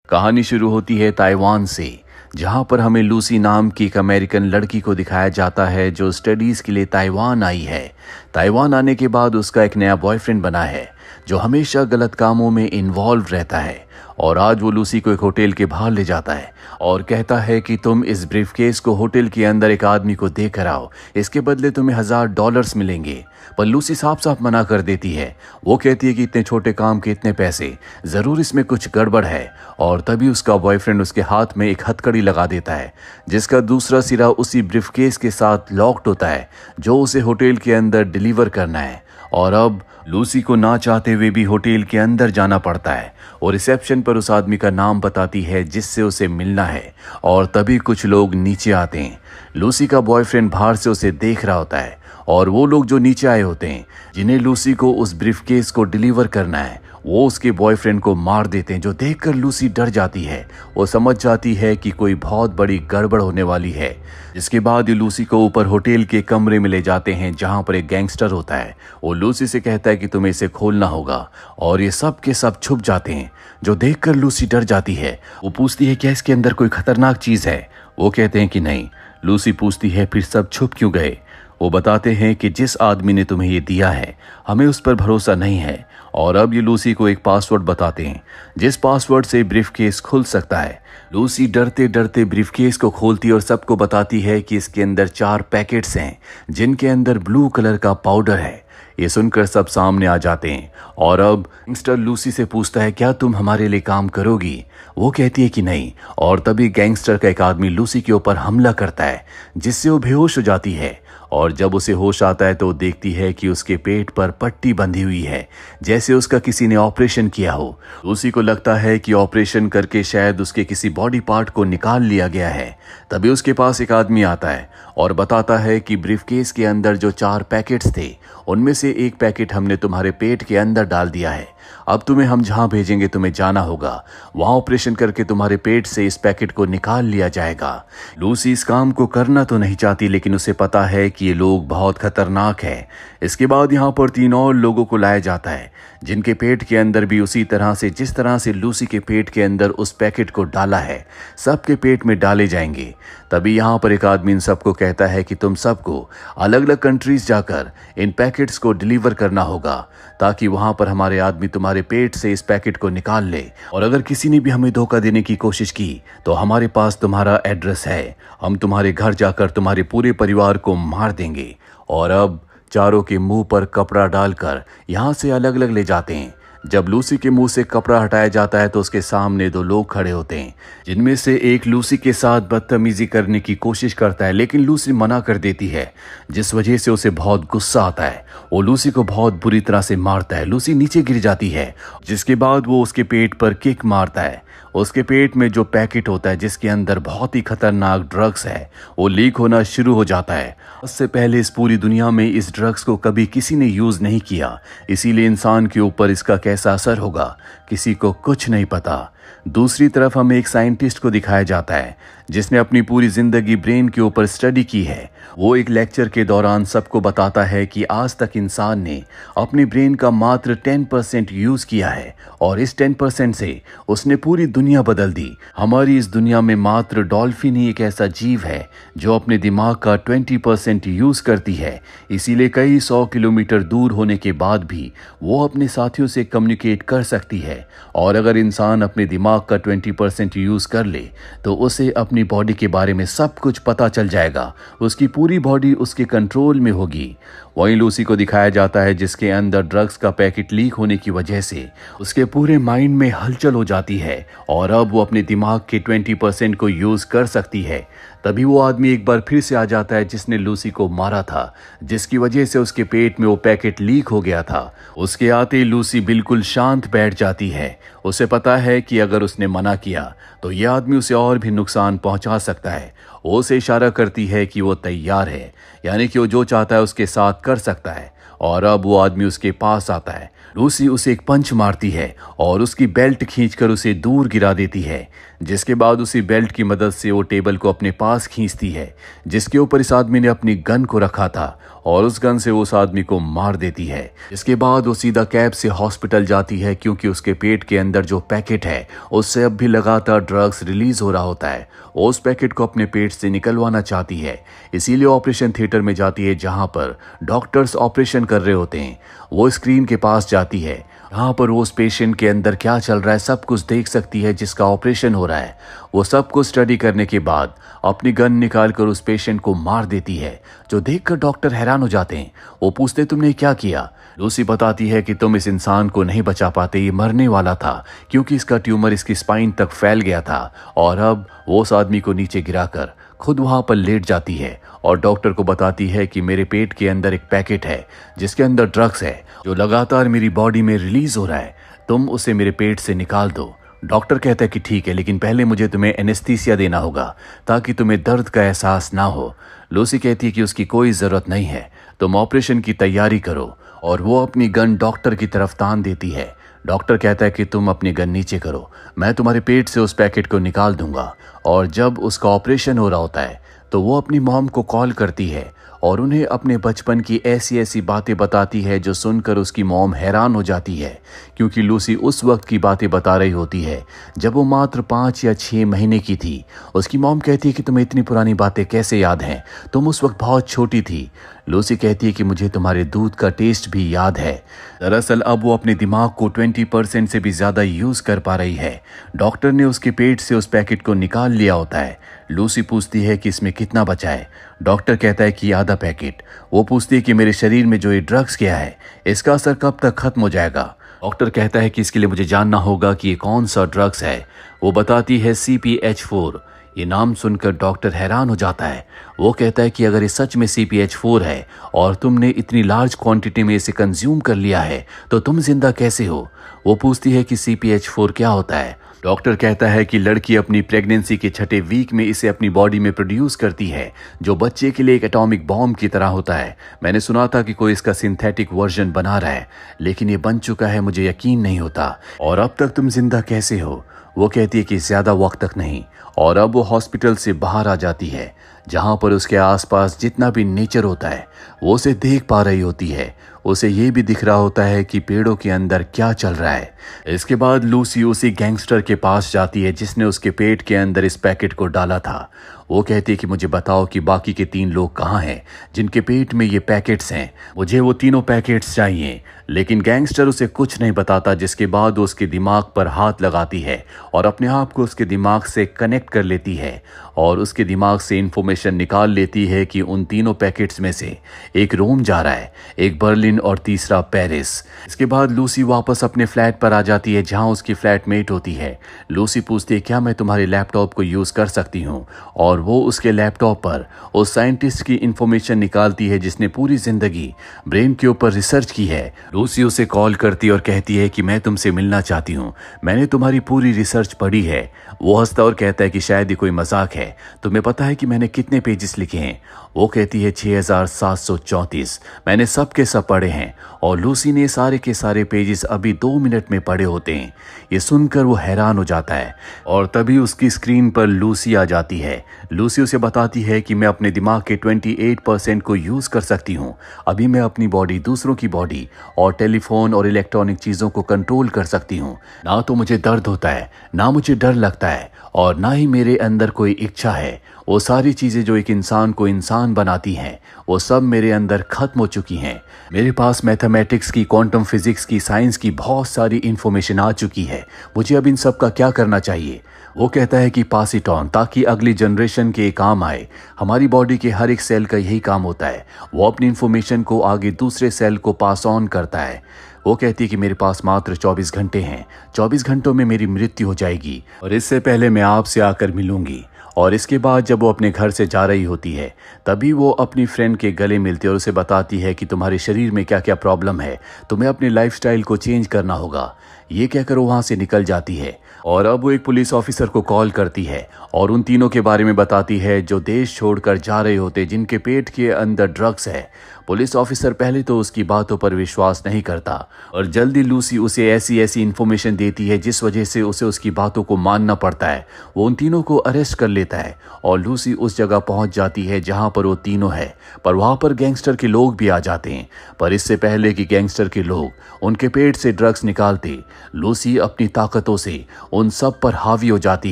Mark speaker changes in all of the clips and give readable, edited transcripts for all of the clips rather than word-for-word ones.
Speaker 1: कहानी शुरू होती है ताइवान से, जहां पर हमें लूसी नाम की एक अमेरिकन लड़की को दिखाया जाता है जो स्टडीज के लिए ताइवान आई है। ताइवान आने के बाद उसका एक नया बॉयफ्रेंड बना है जो हमेशा गलत कामों में इन्वॉल्व रहता है। और आज वो लूसी को एक होटल के बाहर ले जाता है और कहता है कि तुम इस ब्रीफकेस को होटल के अंदर एक आदमी को दे कर आओ, इसके बदले तुम्हें $1000 मिलेंगे। पर लूसी साफ साफ मना कर देती है। वो कहती है कि इतने छोटे काम के इतने पैसे, जरूर इसमें कुछ गड़बड़ है। और तभी उसका बॉयफ्रेंड उसके हाथ में एक हथकड़ी लगा देता है जिसका दूसरा सिरा उसी ब्रीफकेस के साथ लॉक्ड होता है जो उसे होटल के अंदर डिलीवर करना है। और अब लूसी को ना चाहते हुए भी होटल के अंदर जाना पड़ता है और रिसेप्शन पर उस आदमी का नाम बताती है जिससे उसे मिलना है। और तभी कुछ लोग नीचे आते हैं। लूसी का बॉयफ्रेंड बाहर से उसे देख रहा होता है और वो लोग जो नीचे आए होते हैं जिन्हें लूसी को उस ब्रीफकेस को डिलीवर करना है, वो उसके बॉयफ्रेंड को मार देते हैं, जो देखकर लूसी डर जाती है। वो समझ जाती है कि कोई बहुत बड़ी गड़बड़ होने वाली है। जिसके बाद ये लूसी को ऊपर होटल के कमरे में ले जाते हैं जहां पर एक गैंगस्टर होता है। वो लूसी से कहता है कि तुम्हें इसे खोलना होगा और ये सब के सब छुप जाते हैं, जो देखकर लूसी डर जाती है। वो पूछती है क्या इसके अंदर कोई खतरनाक चीज है। वो कहते हैं कि नहीं। लूसी पूछती है फिर सब छुप क्यों गए। वो बताते हैं कि जिस आदमी ने तुम्हें ये दिया है हमें उस पर भरोसा नहीं है। और अब ये लूसी को एक पासवर्ड बताते हैं जिस पासवर्ड से ब्रीफकेस खुल सकता है। लूसी डरते डरते ब्रीफकेस को खोलती और सबको बताती है कि इसके अंदर 4 पैकेट्स हैं जिनके अंदर ब्लू कलर का पाउडर है। ये सुनकर सब सामने आ जाते हैं और अब गैंगस्टर लूसी से पूछता है क्या तुम हमारे लिए काम करोगी। वो कहती है कि नहीं। और तभी गैंगस्टर का एक आदमी लूसी के ऊपर हमला करता है जिससे वो बेहोश हो जाती है। और जब उसे होश आता है तो वो देखती है कि उसके पेट पर पट्टी बंधी हुई है जैसे उसका किसी ने ऑपरेशन किया हो। लूसी को लगता है कि ऑपरेशन करके शायद उसके किसी बॉडी पार्ट को निकाल लिया गया है। तभी उसके पास एक आदमी आता है और बताता है कि ब्रीफकेस के अंदर जो 4 पैकेट्स थे उनमें से एक पैकेट हमने तुम्हारे पेट के अंदर डाल दिया है। अब तुम्हें हम जहां भेजेंगे तुम्हें जाना होगा, वहां ऑपरेशन करके तुम्हारे पेट से इस पैकेट को निकाल लिया जाएगा। लूसी इस काम को करना तो नहीं चाहती लेकिन उसे पता है कि ये लोग बहुत खतरनाक है। इसके बाद यहाँ पर 3 और लोगों को लाया जाता है जिनके पेट के अंदर भी उसी तरह से जिस तरह से लूसी के पेट के अंदर उस पैकेट को डाला है सबके पेट में डाले जाएंगे। तभी यहाँ पर एक आदमी इन सबको कहता है कि तुम सबको अलग अलग कंट्रीज जाकर इन पैकेट्स को डिलीवर करना होगा ताकि वहां पर हमारे आदमी तुम्हारे पेट से इस पैकेट को निकाल ले। और अगर किसी ने भी हमें धोखा देने की कोशिश की तो हमारे पास तुम्हारा एड्रेस है, हम तुम्हारे घर जाकर तुम्हारे पूरे परिवार को मार देंगे। और अब चारों के मुंह पर कपड़ा डालकर यहाँ से अलग अलग ले जाते हैं। जब लूसी के मुंह से कपड़ा हटाया जाता है तो उसके सामने 2 लोग खड़े होते हैं जिनमें से एक लूसी के साथ बदतमीजी करने की कोशिश करता है लेकिन लूसी मना कर देती है जिस वजह से उसे बहुत गुस्सा आता है। वो लूसी को बहुत बुरी तरह से मारता है। लूसी नीचे गिर जाती है जिसके बाद वो उसके पेट पर किक मारता है। उसके पेट में जो पैकेट होता है जिसके अंदर बहुत ही खतरनाक ड्रग्स है वो लीक होना शुरू हो जाता है। उससे पहले इस पूरी दुनिया में इस ड्रग्स को कभी किसी ने यूज नहीं किया, इसीलिए इंसान के ऊपर इसका कैसा असर होगा किसी को कुछ नहीं पता। दूसरी तरफ हमें एक साइंटिस्ट को दिखाया जाता है जिसने अपनी पूरी जिंदगी ब्रेन के ऊपर स्टडी की है। वो एक लेक्चर के दौरान सबको बताता है कि आज तक इंसान ने अपने ब्रेन का मात्र 10% यूज किया है और इस 10% से उसने पूरी दुनिया बदल दी। हमारी इस दुनिया में मात्र डॉल्फिन ही एक ऐसा जीव है जो अपने दिमाग का 20% यूज करती है, इसीलिए कई 100 किलोमीटर दूर होने के बाद भी वो अपने साथियों से कम्युनिकेट कर सकती है। और अगर इंसान अपने दिमाग का 20% यूज कर ले तो उसे अपनी बॉडी के बारे में सब कुछ पता चल जाएगा, उसकी पूरी बॉडी उसके कंट्रोल में होगी। वहीं लूसी को दिखाया जाता है जिसके अंदर ड्रग्स का पैकेट लीक होने की वजह से उसके पूरे माइंड में हलचल हो जाती है और अब वो अपने दिमाग के 20% को यूज कर सकती है। तभी वो आदमी एक बार फिर से आ जाता है जिसने लूसी को मारा था, जिसकी वजह से उसके पेट में वो पैकेट लीक हो गया था। उसके आते ही लूसी बिल्कुल शांत बैठ जाती है। उसे पता है कि अगर उसने मना किया तो यह आदमी उसे और भी नुकसान पहुंचा सकता है। वो उसे इशारा करती है कि वो तैयार है, यानी कि वो जो चाहता है उसके साथ कर सकता है। और अब वो आदमी उसके पास आता है लूसी उसे एक पंच मारती है और उसकी बेल्ट खींचकर उसे दूर गिरा देती है, जिसके बाद उसी बेल्ट की मदद से वो टेबल को अपने पास खींचती है जिसके ऊपर इस आदमी ने अपनी गन को रखा था, और उस गन से वो उस आदमी को मार देती है। इसके बाद वो सीधा कैब से हॉस्पिटल जाती है क्योंकि उसके पेट के अंदर जो पैकेट है उससे अब भी लगातार ड्रग्स रिलीज हो रहा होता है। वो उस पैकेट को अपने पेट से निकलवाना चाहती है, इसीलिए ऑपरेशन थिएटर में जाती है जहां पर डॉक्टर्स ऑपरेशन कर रहे होते हैं। वो स्क्रीन के पास जाती है, यहाँ पर वो उस पेशेंट के अंदर क्या चल रहा है सब कुछ देख सकती है जिसका ऑपरेशन हो रहा है। वो सब कुछ स्टडी करने के बाद अपनी गन निकाल कर उस पेशेंट को मार देती है, जो देखकर डॉक्टर हैरान हो जाते हैं। वो पूछते तुमने क्या किया? लूसी बताती है कि तुम इस इंसान को नहीं बचा पाते, ये मरने वाला था क्योंकि इसका ट्यूमर इसकी स्पाइन तक फैल गया था। और अब वो उस आदमी को नीचे गिराकर खुद वहां पर लेट जाती है और डॉक्टर को बताती है कि मेरे पेट के अंदर एक पैकेट है जिसके अंदर ड्रग्स है जो लगातार मेरी बॉडी में रिलीज हो रहा है, तुम उसे मेरे पेट से निकाल दो। डॉक्टर कहता है कि ठीक है, लेकिन पहले मुझे तुम्हें एनेस्थीसिया देना होगा ताकि तुम्हें दर्द का एहसास ना हो। लूसी कहती है कि उसकी कोई ज़रूरत नहीं है, तुम ऑपरेशन की तैयारी करो, और वो अपनी गन डॉक्टर की तरफ तान देती है। डॉक्टर कहता है कि तुम अपनी गन नीचे करो, मैं तुम्हारे पेट से उस पैकेट को निकाल दूंगा। और जब उसका ऑपरेशन हो रहा होता है तो वो अपनी मॉम को कॉल करती है और उन्हें अपने बचपन की ऐसी ऐसी बातें बताती है जो सुनकर उसकी मॉम हैरान हो जाती है, क्योंकि लूसी उस वक्त की बातें बता रही होती है जब वो मात्र 5 या 6 महीने की थी। उसकी मॉम कहती है कि तुम्हें इतनी पुरानी बातें कैसे याद हैं, तुम उस वक्त बहुत छोटी थी। लूसी कहती है कि मुझे तुम्हारे दूध का टेस्ट भी याद है। दरअसल अब वो अपने दिमाग को 20% से भी ज़्यादा यूज़ कर पा रही है। डॉक्टर ने उसके पेट से उस पैकेट को निकाल लिया होता है। लूसी पूछती है कि इसमें कितना बचा है। डॉक्टर कहता है कि आधा पैकेट। वो पूछती है कि मेरे शरीर में जो ये ड्रग्स किया है इसका असर कब तक खत्म हो जाएगा। डॉक्टर कहता है कि इसके लिए मुझे जानना होगा कि ये कौन सा ड्रग्स है। वो बताती है CPH4। ये नाम सुनकर डॉक्टर हैरान हो जाता है। वो कहता है कि अगर ये सच में CPH4 है और तुमने इतनी लार्ज क्वांटिटी में इसे कंज्यूम कर लिया है तो तुम जिंदा कैसे हो। वो पूछती है कि CPH4 क्या होता है। डॉक्टर कहता है कि लड़की अपनी प्रेगनेंसी के छठे वीक में इसे अपनी बॉडी में प्रोड्यूस करती है, जो बच्चे के लिए एक एटॉमिक बॉम्ब की तरह होता है। मैंने सुना था कि कोई इसका सिंथेटिक वर्जन बना रहा है, लेकिन ये बन चुका है, मुझे यकीन नहीं होता। और अब तक तुम जिंदा कैसे हो। वो कहती है कि ज्यादा वक्त तक नहीं। और अब वो हॉस्पिटल से बाहर आ जाती है जहां पर उसके आसपास जितना भी नेचर होता है वो उसे देख पा रही होती है। उसे ये भी दिख रहा होता है कि पेड़ों के अंदर क्या चल रहा है। इसके बाद लूसी उसी गैंगस्टर के पास जाती है जिसने उसके पेट के अंदर इस पैकेट को डाला था। वो कहती है कि मुझे बताओ कि बाकी के 3 लोग कहाँ हैं जिनके पेट में ये पैकेट्स हैं, मुझे वो तीनों पैकेट्स चाहिए। लेकिन गैंगस्टर उसे कुछ नहीं बताता, जिसके बाद वो उसके दिमाग पर हाथ लगाती है और अपने आप को उसके दिमाग से कनेक्ट कर लेती है और उसके दिमाग से इंफॉर्मेशन निकाल लेती है कि उन तीनों पैकेट्स में से एक रोम जा रहा है, एक बर्लिन और तीसरा पेरिस। इसके बाद लूसी वापस अपने फ्लैट पर आ जाती है जहां उसकी फ्लैटमेट होती है। लूसी पूछती है क्या मैं तुम्हारे लैपटॉप को यूज कर सकती हूँ, और वो उसके लैपटॉप पर उस साइंटिस्ट की इंफॉर्मेशन निकालती है जिसने पूरी जिंदगी ब्रेन के ऊपर रिसर्च की है। लूसी उसे कॉल करती और कहती है कि मैं तुमसे मिलना चाहती हूँ, मैंने तुम्हारी पूरी रिसर्च पढ़ी है। वो हंसता और कहता है कि शायद ये कोई मजाक है, तुम्हें पता है कि मैंने कितने पेजेस लिखे हैं। वो कहती है 6734, मैंने सब के सब पढ़े हैं। और लूसी ने सारे के सारे पेजेस अभी 2 मिनट में पढ़े होते हैं। ये सुनकर वो हैरान हो जाता है और तभी उसकी स्क्रीन पर लूसी आ जाती है। लूसी उसे बताती है कि मैं अपने दिमाग के 28% को यूज कर सकती हूँ। अभी मैं अपनी बॉडी, दूसरों की बॉडी और टेलीफोन और इलेक्ट्रॉनिक चीजों को कंट्रोल कर सकती हूँ। ना तो मुझे दर्द होता है, ना मुझे डर लगता है, और ना ही मेरे अंदर कोई इच्छा है। वो सारी चीजें जो एक इंसान को इंसान बनाती हैं वो सब मेरे अंदर खत्म हो चुकी हैं। मेरे पास मैथमेटिक्स की, क्वांटम फिजिक्स की, साइंस की बहुत सारी इंफॉर्मेशन आ चुकी है। मुझे अब इन सब का क्या करना चाहिए। वो कहता है कि पास इट ऑन, ताकि अगली जनरेशन के काम आए। हमारी बॉडी के हर एक सेल का यही काम होता है, वो अपनी इंफॉर्मेशन को आगे दूसरे सेल को पास ऑन करता है। वो कहती है कि मेरे पास मात्र 24 घंटे हैं, 24 घंटों में मेरी मृत्यु हो जाएगी और इससे पहले मैं आपसे आकर मिलूंगी। और इसके बाद जब वो अपने घर से जा रही होती है तभी वो अपनी फ्रेंड के गले मिलती है और उसे बताती है कि तुम्हारे शरीर में क्या क्या प्रॉब्लम है, तुम्हें अपने लाइफस्टाइल को चेंज करना होगा। ये कहकर वो वहाँ से निकल जाती है और अब वो एक पुलिस ऑफिसर को कॉल करती है और उन तीनों के बारे में बताती है जो देश छोड़कर जा रहे होते, जिनके पेट के अंदर ड्रग्स है। पुलिस ऑफिसर पहले तो उसकी बातों पर विश्वास नहीं करता और जल्दी लूसी उसे ऐसी ऐसी इन्फॉर्मेशन देती है जिस वजह से उसे उसकी बातों को मानना पड़ता है। वो उन तीनों को अरेस्ट कर लेता है और लूसी उस जगह पहुंच जाती है जहां पर वो तीनों है, पर वहां पर गैंगस्टर के लोग भी आ जाते हैं। पर इससे पहले कि गैंगस्टर के लोग उनके पेट से ड्रग्स निकालते, लूसी अपनी ताकतों से उन सब पर हावी हो जाती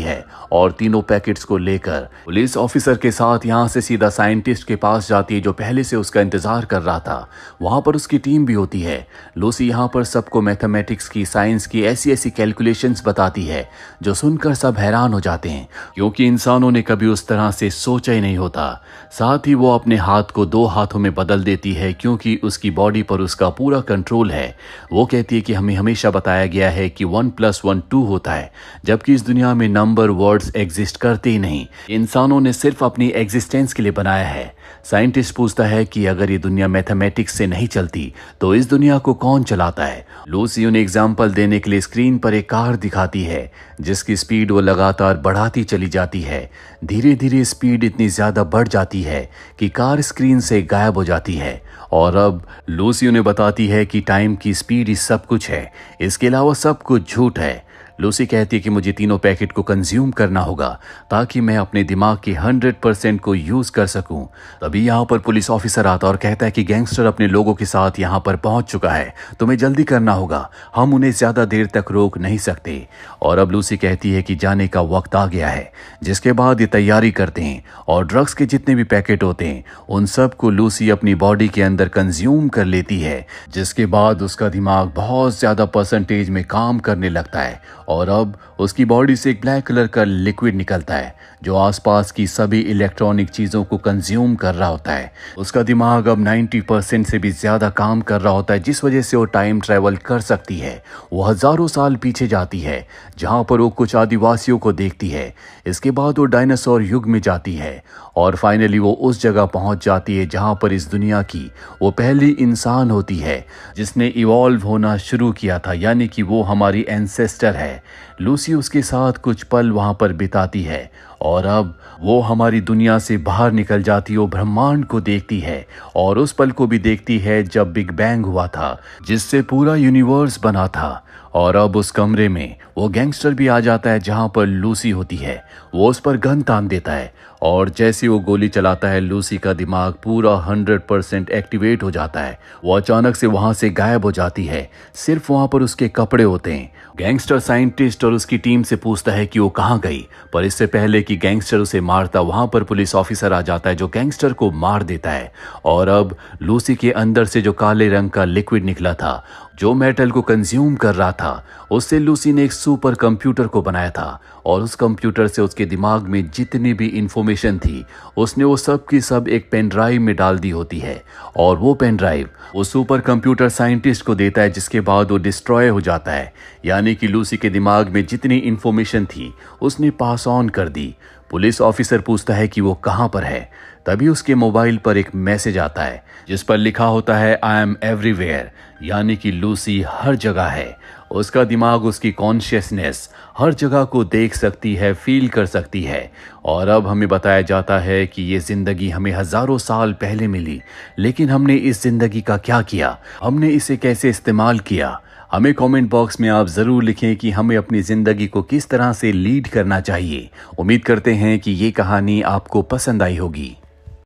Speaker 1: है और तीनों पैकेट्स को लेकर पुलिस ऑफिसर के साथ यहां से सीधा साइंटिस्ट के पास जाती है जो पहले से उसका इंतजार कर रहा था। वहां पर उसकी टीम भी होती है। लूसी यहां पर सबको मैथमेटिक्स की, साइंस की ऐसी ऐसी कैलकुलेशंस बताती है जो सुनकर सब हैरान हो जाते हैं, क्योंकि इंसानों ने कभी उस तरह से सोचा ही नहीं होता। साथ ही वो अपने हाथ को 2 हाथों में बदल देती है क्योंकि उसकी बॉडी पर उसका पूरा कंट्रोल है। वो कहती है कि हमें हमेशा बताया गया है कि 1 + 1 2 होता है, जबकि इस दुनिया में नंबर, वर्ड्स एग्जिस्ट करते ही नहीं। इंसानों ने सिर्फ अपनी एग्जिस्टेंस के लिए बनाया है। साइंटिस्ट पूछता है कि अगर ये दुनिया मैथमेटिक्स से नहीं चलती तो इस दुनिया को कौन चलाता है। लूसी उन्हें एग्जाम्पल देने के लिए स्क्रीन पर एक कार दिखाती है जिसकी स्पीड वो लगातार बढ़ाती चली जाती है। धीरे धीरे स्पीड इतनी ज्यादा बढ़ जाती है कि कार स्क्रीन से गायब हो जाती है और अब लूसी उन्हें बताती है कि टाइम की स्पीड ही सब कुछ है, इसके अलावा सब कुछ झूठ है। लूसी कहती है कि मुझे तीनों पैकेट को कंज्यूम करना होगा ताकि मैं अपने दिमाग के 100% को यूज कर सकूं। तभी यहाँ पर पुलिस ऑफिसर आता और कहता है कि गैंगस्टर अपने लोगों के साथ यहाँ पर पहुंच चुका है, तुम्हें जल्दी करना होगा, हम उन्हें ज्यादा देर तक रोक नहीं सकते। और अब लूसी कहती है कि जाने का वक्त आ गया है, जिसके बाद ये तैयारी करते हैं और ड्रग्स के जितने भी पैकेट होते हैं उन सब को लूसी अपनी बॉडी के अंदर कंज्यूम कर लेती है, जिसके बाद उसका दिमाग बहुत ज्यादा परसेंटेज में काम करने लगता है और अब उसकी बॉडी से एक ब्लैक कलर का लिक्विड निकलता है जो आसपास की सभी इलेक्ट्रॉनिक चीजों को कंज्यूम कर रहा होता है। उसका दिमाग अब 90% से भी ज्यादा काम कर रहा होता है, जिस वजह से वो टाइम ट्रेवल कर सकती है। वो हजारों साल पीछे जाती है जहां पर वो कुछ आदिवासियों को देखती है। इसके बाद वो डायनासोर युग में जाती है और फाइनली वो उस जगह पहुंच जाती है जहां पर इस दुनिया की वो पहली इंसान होती है जिसने इवॉल्व होना शुरू किया था, यानी कि वो हमारी एंसेस्टर है। लूसी उसके साथ कुछ पल वहां पर बिताती है और अब वो हमारी दुनिया से बाहर निकल जाती है। वो ब्रह्मांड को देखती है और उस पल को भी देखती है जब बिग बैंग हुआ था, जिससे पूरा यूनिवर्स बना था। और अब उस कमरे में वो गैंगस्टर भी आ जाता है जहां पर लूसी होती है। वो उस पर गन तान देता है और जैसे वो गोली चलाता है लूसी का दिमाग पूरा 100% एक्टिवेट हो जाता है। वो अचानक से वहां से गायब हो जाती है, सिर्फ वहां पर उसके कपड़े होते हैं। गैंगस्टर साइंटिस्ट और उसकी टीम से पूछता है कि वो कहाँ गई, पर इससे पहले कि गैंगस्टर उसे मारता वहां पर पुलिस ऑफिसर आ जाता है जो गैंगस्टर को मार देता है। और अब लूसी के अंदर से जो काले रंग का लिक्विड निकला था जो मेटल को कंज्यूम कर रहा था, उससे लूसी ने एक सुपर कंप्यूटर को बनाया था और उस कंप्यूटर से उसके दिमाग में जितनी भी इंफॉर्मेशन थी उसने वो सब की सब एक पेन ड्राइव में डाल दी होती है और वो पेन ड्राइव वो सुपर कंप्यूटर साइंटिस्ट को देता है, जिसके बाद वो डिस्ट्रॉय हो जाता है। यानी कि लूसी के दिमाग में जितनी इंफॉर्मेशन थी उसने पास ऑन कर दी। पुलिस ऑफिसर पूछता है कि वो कहाँ पर है। तभी उसके मोबाइल पर एक मैसेज आता है जिस पर लिखा होता है आई एम एवरीवेयर, यानी कि लूसी हर जगह है। उसका दिमाग, उसकी कॉन्शियसनेस हर जगह को देख सकती है, फील कर सकती है। और अब हमें बताया जाता है कि ये जिंदगी हमें हजारों साल पहले मिली, लेकिन हमने इस जिंदगी का क्या किया, हमने इसे कैसे इस्तेमाल किया। हमें कमेंट बॉक्स में आप ज़रूर लिखें कि हमें अपनी ज़िंदगी को किस तरह से लीड करना चाहिए। उम्मीद करते हैं कि ये कहानी आपको पसंद आई होगी।